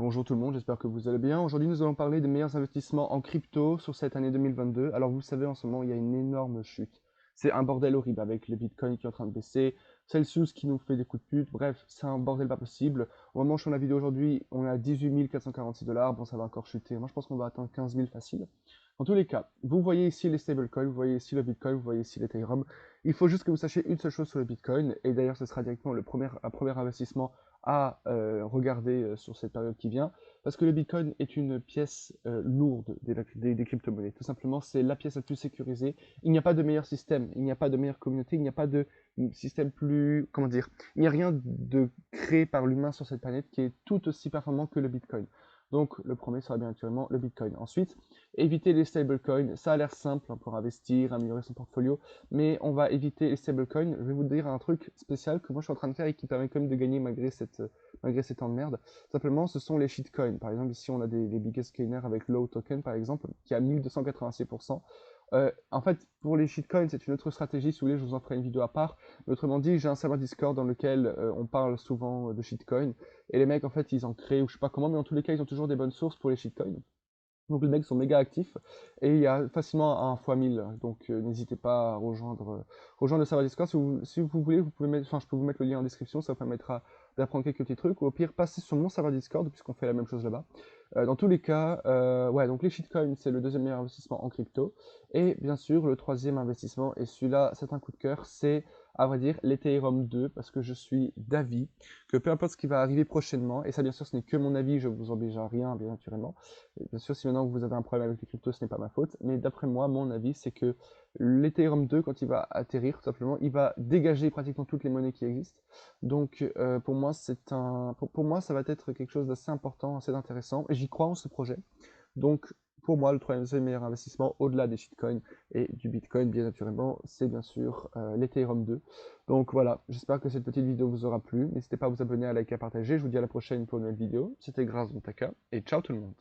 Bonjour tout le monde, j'espère que vous allez bien. Aujourd'hui, nous allons parler des meilleurs investissements en crypto sur cette année 2022. Alors, vous savez, en ce moment, il y a une énorme chute. C'est un bordel horrible avec le Bitcoin qui est en train de baisser, Celsius qui nous fait des coups de pute. Bref, c'est un bordel pas possible. Au moment où je fais la vidéo aujourd'hui, on est à 18 446 $. Bon, ça va encore chuter. Moi, je pense qu'on va atteindre 15 000 facile. En tous les cas, vous voyez ici les stablecoins, vous voyez ici le Bitcoin, vous voyez ici l'Ethereum. Il faut juste que vous sachiez une seule chose sur le Bitcoin, et d'ailleurs, ce sera directement un premier investissement à regarder sur cette période qui vient, parce que le Bitcoin est une pièce lourde des crypto-monnaies. Tout simplement, c'est la pièce la plus sécurisée. Il n'y a pas de meilleur système, il n'y a pas de meilleure communauté, il n'y a pas de système plus... Comment dire? Il n'y a rien de créé par l'humain sur cette planète qui est tout aussi performant que le Bitcoin. Donc, le premier sera bien naturellement le Bitcoin. Ensuite, éviter les stablecoins. Ça a l'air simple pour investir, améliorer son portfolio, mais on va éviter les stablecoins. Je vais vous dire un truc spécial que moi je suis en train de faire et qui permet quand même de gagner malgré ces temps de merde. Simplement, ce sont les shitcoins. Par exemple, ici on a des biggest gainers avec Low Token par exemple, qui a 1286%. En fait, pour les shitcoins, c'est une autre stratégie. Si vous voulez, je vous en ferai une vidéo à part. Mais autrement dit, j'ai un serveur Discord dans lequel on parle souvent de shitcoins. Et les mecs, en fait, ils en créent, ou je sais pas comment, mais en tous les cas, ils ont toujours des bonnes sources pour les shitcoins. Donc les mecs sont méga actifs et il y a facilement un x 1000. Donc n'hésitez pas à rejoindre le serveur Discord. Si vous voulez, vous pouvez mettre, enfin, je peux vous mettre le lien en description, ça vous permettra d'apprendre quelques petits trucs. Ou au pire, passez sur mon serveur Discord puisqu'on fait la même chose là-bas. Dans tous les cas, ouais, donc les shitcoins, c'est le deuxième meilleur investissement en crypto. Et bien sûr, le troisième investissement, et celui-là, c'est un coup de cœur, c'est à vrai dire l'Ethereum 2, parce que je suis d'avis que peu importe ce qui va arriver prochainement, et ça bien sûr ce n'est que mon avis, je vous oblige à rien, bien naturellement. Et bien sûr, si maintenant vous avez un problème avec les cryptos, ce n'est pas ma faute, mais d'après moi, mon avis, c'est que l'Ethereum 2, quand il va atterrir, tout simplement, il va dégager pratiquement toutes les monnaies qui existent. Donc pour moi, pour moi, ça va être quelque chose d'assez important, assez intéressant, et j'y crois en ce projet. Donc pour moi, le troisième meilleur investissement, au-delà des shitcoins et du Bitcoin, bien naturellement, c'est bien sûr l'Ethereum 2. Donc voilà, j'espère que cette petite vidéo vous aura plu. N'hésitez pas à vous abonner, à liker, à partager. Je vous dis à la prochaine pour une nouvelle vidéo. C'était Grâce Montaka, et ciao tout le monde.